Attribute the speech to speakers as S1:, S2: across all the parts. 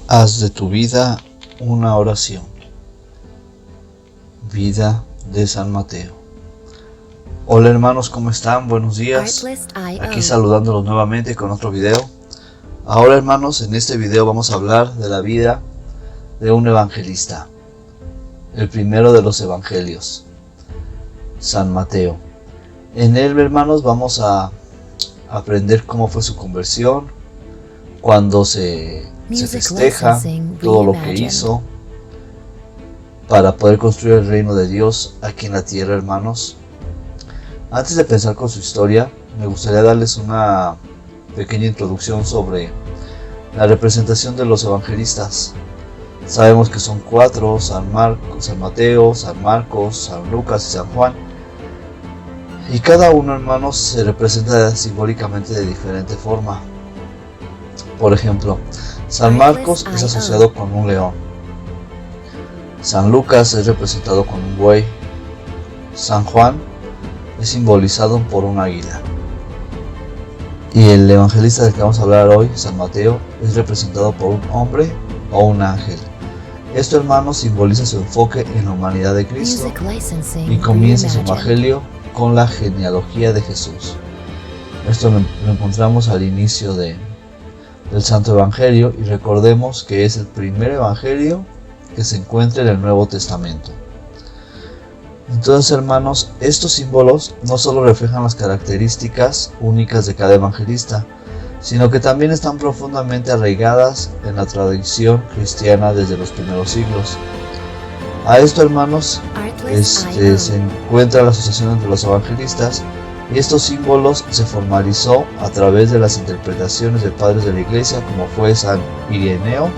S1: Haz de tu vida una oración. Vida de San Mateo. Hola hermanos, ¿cómo están? Buenos días. Aquí saludándolos nuevamente con otro video. Ahora hermanos, en este video vamos a hablar de la vida de un evangelista. El primero de los evangelios, San Mateo. En él, hermanos, vamos a aprender cómo fue su conversión, cuando se festeja todo lo que hizo para poder construir el reino de Dios aquí en la tierra, hermanos. Antes de pensar con su historia, me gustaría darles una pequeña introducción sobre la representación de los evangelistas. Sabemos que son 4, San Mateo, San Marcos, San Lucas y San Juan. Y cada uno, hermanos, se representa simbólicamente de diferente forma. Por ejemplo, San Marcos es asociado con un león. San Lucas es representado con un buey. San Juan es simbolizado por un águila. Y el evangelista del que vamos a hablar hoy, San Mateo, es representado por un hombre o un ángel. Esto, hermanos, simboliza su enfoque en la humanidad de Cristo y comienza su evangelio con la genealogía de Jesús. Esto lo encontramos al inicio del Santo Evangelio, y recordemos que es el primer evangelio que se encuentra en el Nuevo Testamento. Entonces, hermanos, estos símbolos no solo reflejan las características únicas de cada evangelista, sino que también están profundamente arraigadas en la tradición cristiana desde los primeros siglos. A esto, hermanos, se encuentra la asociación entre los evangelistas, y estos símbolos se formalizó a través de las interpretaciones de padres de la Iglesia, como fue San Ireneo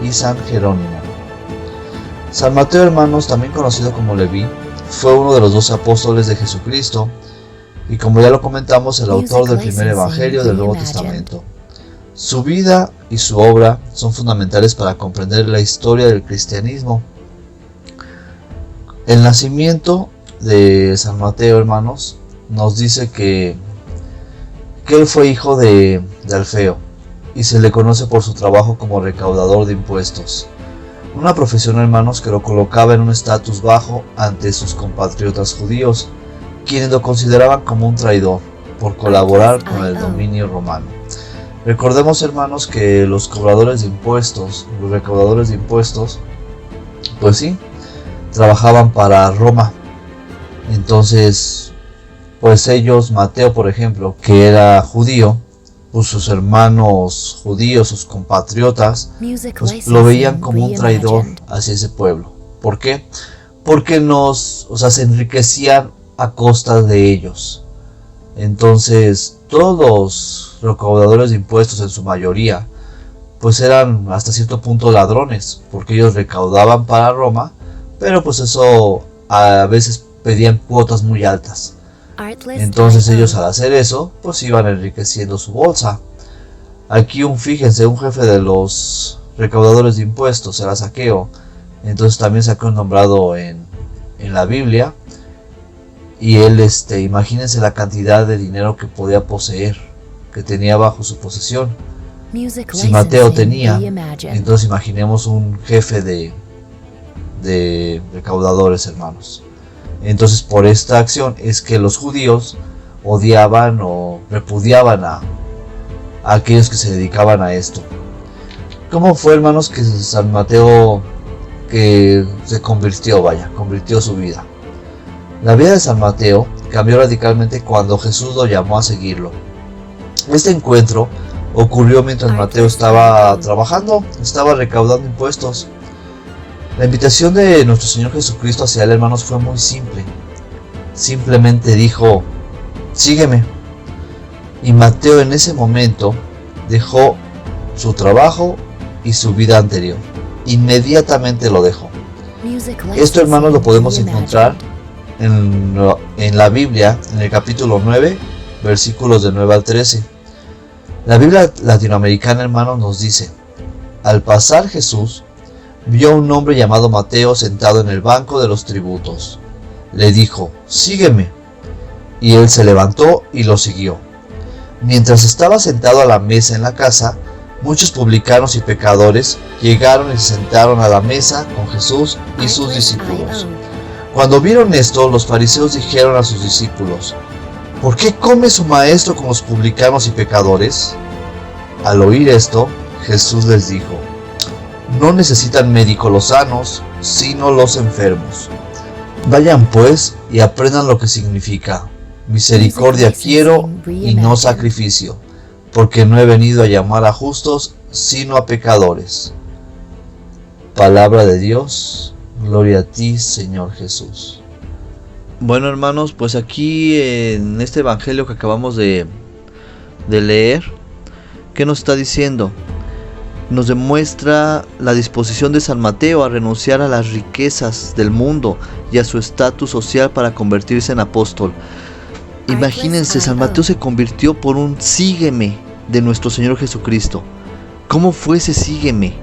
S1: y San Jerónimo. San Mateo, hermanos, también conocido como Leví, fue uno de los 12 apóstoles de Jesucristo, y como ya lo comentamos, el autor del primer evangelio del Nuevo Testamento. Su vida y su obra son fundamentales para comprender la historia del cristianismo. El nacimiento de San Mateo, hermanos, nos dice que él fue hijo de Alfeo, y se le conoce por su trabajo como recaudador de impuestos. Una profesión, hermanos, que lo colocaba en un estatus bajo ante sus compatriotas judíos, quienes lo consideraban como un traidor por colaborar con el dominio romano. Recordemos, hermanos, que los recaudadores de impuestos, pues sí, trabajaban para Roma. Entonces, pues ellos, Mateo por ejemplo, que era judío, pues sus hermanos judíos, sus compatriotas, pues lo veían como un traidor hacia ese pueblo. ¿Por qué? Porque se enriquecían a costa de ellos. Entonces, todos los recaudadores de impuestos, en su mayoría, pues eran hasta cierto punto ladrones, porque ellos recaudaban para Roma, pero pues eso a veces pedían cuotas muy altas. Entonces ellos, al hacer eso, pues iban enriqueciendo su bolsa. Aquí fíjense, un jefe de los recaudadores de impuestos era Zaqueo. Entonces también Zaqueo nombrado en la Biblia. Y él, imagínense la cantidad de dinero que podía poseer, que tenía bajo su posesión. Si Mateo tenía, entonces imaginemos un jefe de recaudadores, hermanos. Entonces, por esta acción es que los judíos odiaban o repudiaban a aquellos que se dedicaban a esto. ¿Cómo fue, hermanos, que San Mateo convirtió su vida? La vida de San Mateo cambió radicalmente cuando Jesús lo llamó a seguirlo. Este encuentro ocurrió mientras Mateo estaba trabajando, estaba recaudando impuestos. La invitación de nuestro Señor Jesucristo hacia él, hermanos, fue muy simple. Simplemente dijo: sígueme. Y Mateo en ese momento dejó su trabajo y su vida anterior. Inmediatamente lo dejó. Esto, hermanos, lo podemos encontrar en la Biblia, en el capítulo 9, versículos de 9 al 13. La Biblia latinoamericana, hermanos, nos dice: al pasar Jesús, vio a un hombre llamado Mateo sentado en el banco de los tributos. Le dijo: sígueme. Y él se levantó y lo siguió. Mientras estaba sentado a la mesa en la casa, Muchos publicanos y pecadores llegaron y se sentaron a la mesa con Jesús y sus discípulos. Cuando vieron esto, los fariseos dijeron a sus discípulos: ¿por qué come su maestro con los publicanos y pecadores? Al oír esto, Jesús les dijo: no necesitan médico los sanos, sino los enfermos. Vayan pues y aprendan lo que significa: misericordia quiero y no sacrificio, porque no he venido a llamar a justos, sino a pecadores. Palabra de Dios, gloria a ti, Señor Jesús. Bueno, hermanos, pues aquí en este evangelio que acabamos de leer, ¿qué nos está diciendo? Nos demuestra la disposición de San Mateo a renunciar a las riquezas del mundo y a su estatus social para convertirse en apóstol. Imagínense, San Mateo se convirtió por un sígueme de nuestro Señor Jesucristo. ¿Cómo fue ese sígueme?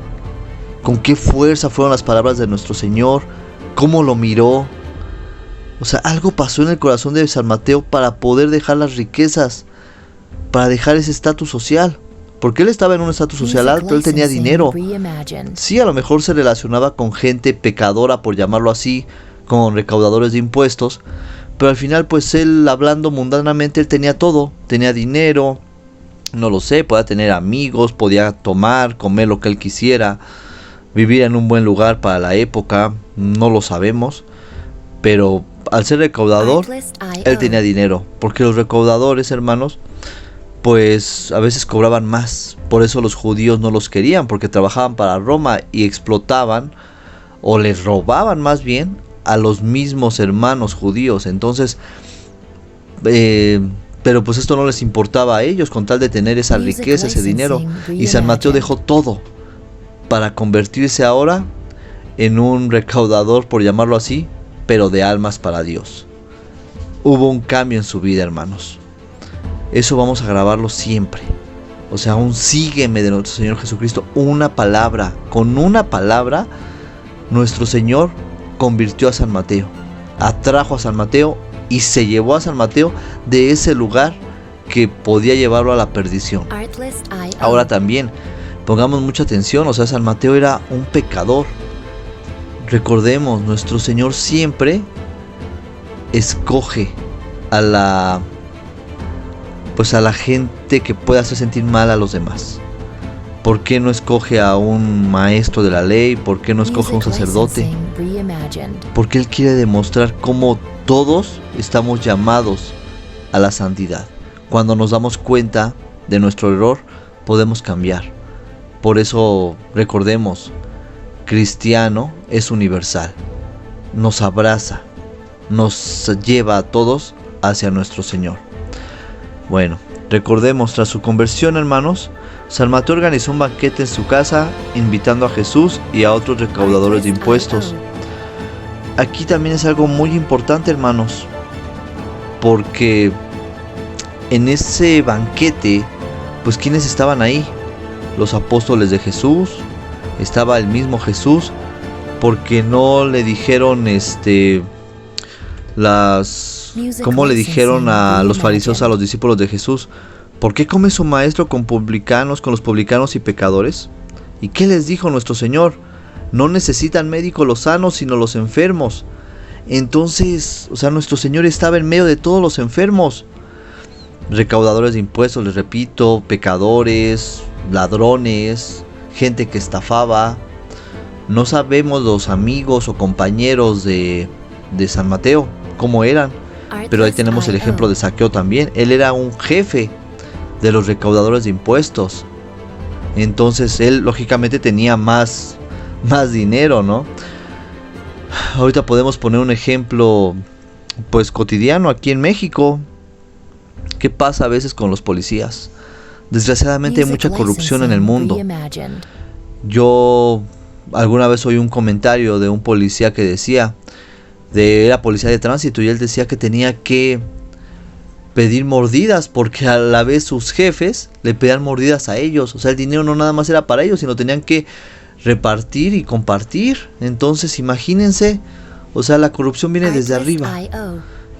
S1: ¿Con qué fuerza fueron las palabras de nuestro Señor? ¿Cómo lo miró? O sea, algo pasó en el corazón de San Mateo para poder dejar las riquezas, para dejar ese estatus social. Porque él estaba en un estatus social alto, él tenía dinero. Sí, a lo mejor se relacionaba con gente pecadora, por llamarlo así, con recaudadores de impuestos, pero al final, pues él, hablando mundanamente, él tenía todo. Tenía dinero, no lo sé, podía tener amigos, podía tomar, comer lo que él quisiera, vivir en un buen lugar para la época, no lo sabemos. Pero al ser recaudador, él tenía dinero, porque los recaudadores, hermanos, pues a veces cobraban más. Por eso los judíos no los querían, porque trabajaban para Roma y explotaban, o les robaban más bien, a los mismos hermanos judíos. Entonces, pero pues esto no les importaba a ellos, con tal de tener esa riqueza, ese dinero. Y San Mateo dejó todo para convertirse ahora en un recaudador, por llamarlo así, pero de almas para Dios. Hubo un cambio en su vida, hermanos. Eso vamos a grabarlo siempre. O sea, un sígueme de nuestro Señor Jesucristo. Una palabra. Con una palabra, nuestro Señor convirtió a San Mateo. Atrajo a San Mateo y se llevó a San Mateo de ese lugar que podía llevarlo a la perdición. Ahora también, pongamos mucha atención. O sea, San Mateo era un pecador. Recordemos, nuestro Señor siempre escoge a la gente que pueda hacer sentir mal a los demás. ¿Por qué no escoge a un maestro de la ley? ¿Por qué no escoge a un sacerdote? Porque Él quiere demostrar cómo todos estamos llamados a la santidad. Cuando nos damos cuenta de nuestro error, podemos cambiar. Por eso recordemos, cristiano es universal. Nos abraza, nos lleva a todos hacia nuestro Señor. Bueno, recordemos, tras su conversión, hermanos, San Mateo organizó un banquete en su casa, invitando a Jesús y a otros recaudadores de impuestos. Aquí también es algo muy importante, hermanos, porque en ese banquete, pues ¿quiénes estaban ahí? Los apóstoles de Jesús, estaba el mismo Jesús, porque no le dijeron ¿cómo le dijeron a los fariseos, a los discípulos de Jesús? ¿Por qué come su maestro con los publicanos y pecadores? ¿Y qué les dijo nuestro Señor? No necesitan médico los sanos, sino los enfermos. Entonces, o sea, nuestro Señor estaba en medio de todos los enfermos. Recaudadores de impuestos, les repito, pecadores, ladrones, gente que estafaba. No sabemos los amigos o compañeros de San Mateo cómo eran, pero ahí tenemos el ejemplo de Zaqueo también. Él era un jefe de los recaudadores de impuestos. Entonces él lógicamente tenía más dinero, ¿no? Ahorita podemos poner un ejemplo pues cotidiano aquí en México. ¿Qué pasa a veces con los policías? Desgraciadamente hay mucha corrupción en el mundo. Yo alguna vez oí un comentario de un policía que decía, era policía de tránsito, y él decía que tenía que pedir mordidas porque a la vez sus jefes le pedían mordidas a ellos. O sea, el dinero no nada más era para ellos, sino tenían que repartir y compartir. Entonces imagínense, o sea, la corrupción viene desde arriba.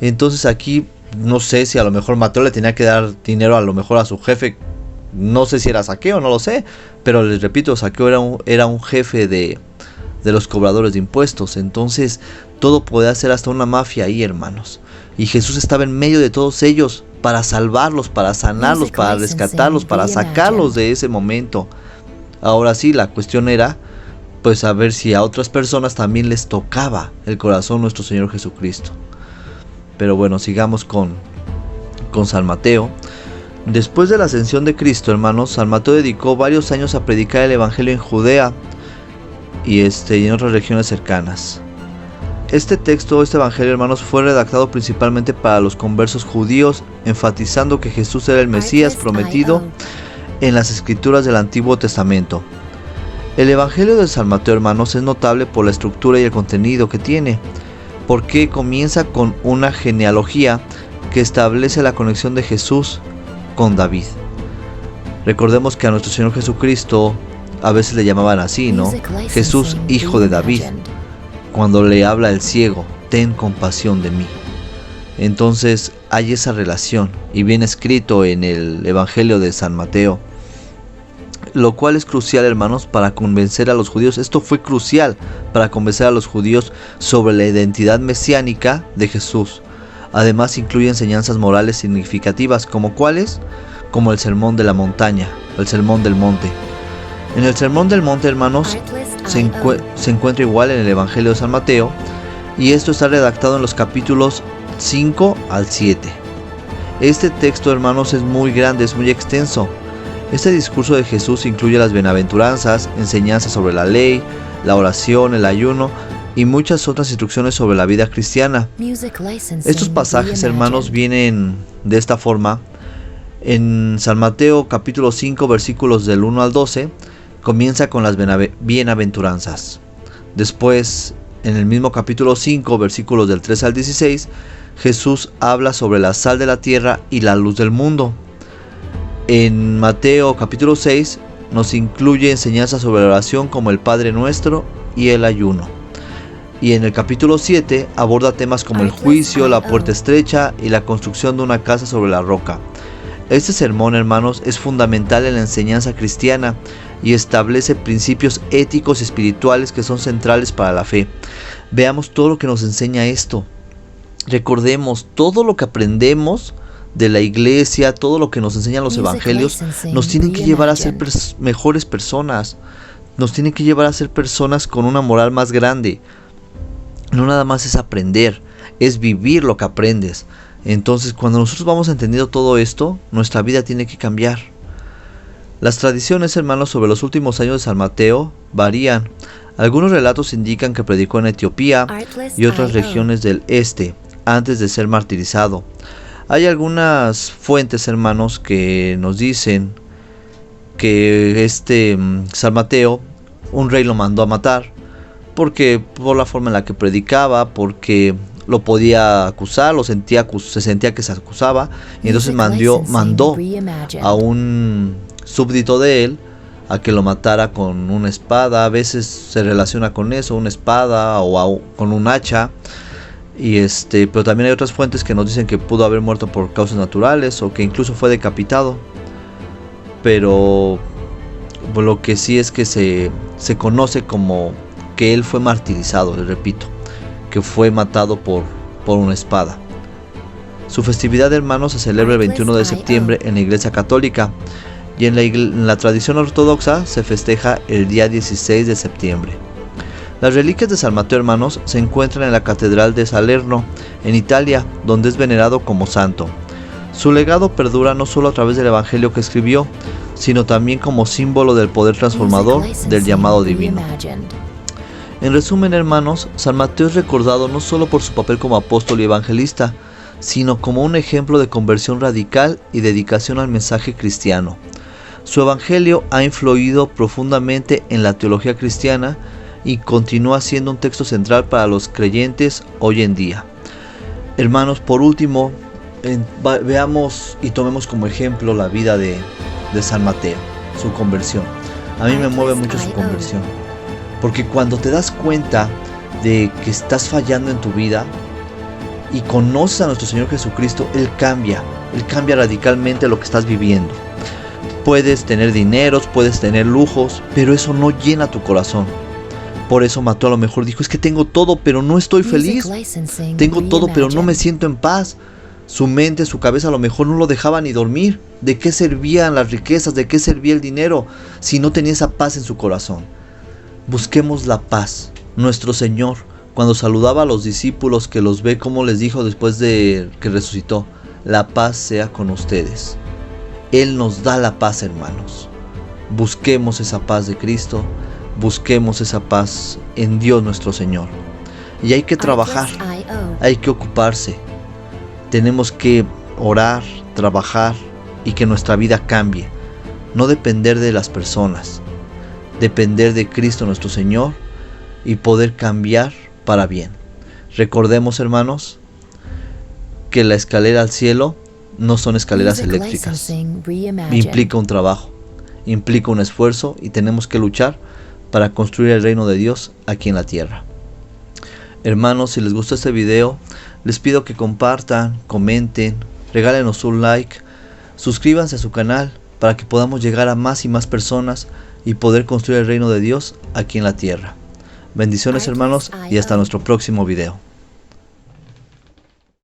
S1: Entonces aquí no sé si a lo mejor Mateo le tenía que dar dinero a lo mejor a su jefe No sé si era Zaqueo, no lo sé, pero les repito, Zaqueo era un jefe de los cobradores de impuestos. Entonces todo podía ser hasta una mafia ahí, hermanos. Y Jesús estaba en medio de todos ellos para salvarlos, para sanarlos, para rescatarlos, para sacarlos de ese momento. Ahora sí, la cuestión era pues saber si a otras personas también les tocaba el corazón nuestro Señor Jesucristo. Pero bueno, sigamos con San Mateo. Después de la ascensión de Cristo, hermanos, San Mateo dedicó varios años a predicar el evangelio en Judea y en otras regiones cercanas. Este evangelio, hermanos, fue redactado principalmente para los conversos judíos, enfatizando que Jesús era el Mesías prometido en las escrituras del Antiguo Testamento. El evangelio de San Mateo, hermanos, es notable por la estructura y el contenido que tiene, porque comienza con una genealogía que establece la conexión de Jesús con David. Recordemos que a nuestro Señor Jesucristo a veces le llamaban así, ¿no? Jesús, hijo de David. Cuando le habla el ciego, ten compasión de mí. Entonces hay esa relación y viene escrito en el Evangelio de San Mateo, lo cual es crucial, hermanos, para convencer a los judíos. Esto fue crucial para convencer a los judíos sobre la identidad mesiánica de Jesús. Además incluye enseñanzas morales significativas, como cuáles, como el sermón de la montaña, el sermón del monte. En el sermón del monte, hermanos, se encuentra igual en el Evangelio de San Mateo, y esto está redactado en los capítulos 5 al 7. Este texto, hermanos, es muy grande, es muy extenso. Este discurso de Jesús incluye las bienaventuranzas, enseñanzas sobre la ley, la oración, el ayuno y muchas otras instrucciones sobre la vida cristiana. Estos pasajes, hermanos, vienen de esta forma. En San Mateo capítulo 5 versículos del 1 al 12 comienza con las bienaventuranzas. Después, en el mismo capítulo 5 versículos del 3 al 16, Jesús habla sobre la sal de la tierra y la luz del mundo. En Mateo capítulo 6 nos incluye enseñanzas sobre la oración como el Padre Nuestro y el ayuno. Y en el capítulo 7 aborda temas como el juicio, la puerta estrecha y la construcción de una casa sobre la roca. Este sermón, hermanos, es fundamental en la enseñanza cristiana y establece principios éticos y espirituales que son centrales para la fe. Veamos todo lo que nos enseña esto. Recordemos, todo lo que aprendemos de la iglesia, todo lo que nos enseñan los evangelios, nos tienen que llevar a ser mejores personas. Nos tienen que llevar a ser personas con una moral más grande. No nada más es aprender, es vivir lo que aprendes. Entonces, cuando nosotros vamos entendiendo todo esto, nuestra vida tiene que cambiar. Las tradiciones, hermanos, sobre los últimos años de San Mateo varían. Algunos relatos indican que predicó en Etiopía y otras regiones del este, antes de ser martirizado. Hay algunas fuentes, hermanos, que nos dicen que San Mateo, un rey lo mandó a matar, porque por la forma en la que predicaba, porque lo podía acusar, se sentía que se acusaba, y entonces mandó a un súbdito de él a que lo matara con una espada. A veces se relaciona con eso, una espada con un hacha. Pero también hay otras fuentes que nos dicen que pudo haber muerto por causas naturales o que incluso fue decapitado. Pero lo que sí es que se conoce como que él fue martirizado, les repito, que fue matado por una espada. Su festividad, hermanos, se celebra el 21 de septiembre en la Iglesia Católica, y en la tradición ortodoxa se festeja el día 16 de septiembre. Las reliquias de San Mateo, hermanos, se encuentran en la Catedral de Salerno, en Italia, donde es venerado como santo. Su legado perdura no solo a través del Evangelio que escribió, sino también como símbolo del poder transformador del llamado divino. En resumen, hermanos, San Mateo es recordado no solo por su papel como apóstol y evangelista, sino como un ejemplo de conversión radical y dedicación al mensaje cristiano. Su evangelio ha influido profundamente en la teología cristiana y continúa siendo un texto central para los creyentes hoy en día. Hermanos, por último, veamos y tomemos como ejemplo la vida de San Mateo, su conversión. A mí me mueve mucho su conversión, porque cuando te das cuenta de que estás fallando en tu vida y conoces a nuestro Señor Jesucristo, Él cambia radicalmente lo que estás viviendo. Puedes tener dineros, puedes tener lujos, pero eso no llena tu corazón. Por eso Mateo a lo mejor dijo, es que tengo todo, pero no estoy feliz. Tengo todo, pero no me siento en paz. Su mente, su cabeza a lo mejor no lo dejaba ni dormir. ¿De qué servían las riquezas? ¿De qué servía el dinero si no tenía esa paz en su corazón? Busquemos la paz. Nuestro Señor, cuando saludaba a los discípulos, que los ve, como les dijo después de que resucitó, la paz sea con ustedes. Él nos da la paz, hermanos. Busquemos esa paz de Cristo. Busquemos esa paz en Dios nuestro Señor. Y hay que trabajar, hay que ocuparse. Tenemos que orar, trabajar y que nuestra vida cambie. No depender de las personas, depender de Cristo nuestro Señor y poder cambiar para bien. Recordemos, hermanos, que la escalera al cielo no son escaleras eléctricas. Implica un trabajo, implica un esfuerzo y tenemos que luchar para construir el reino de Dios aquí en la tierra. Hermanos, si les gustó este video, les pido que compartan, comenten, regálenos un like, suscríbanse a su canal para que podamos llegar a más y más personas y poder construir el reino de Dios aquí en la tierra. Bendiciones, hermanos, y hasta nuestro próximo video.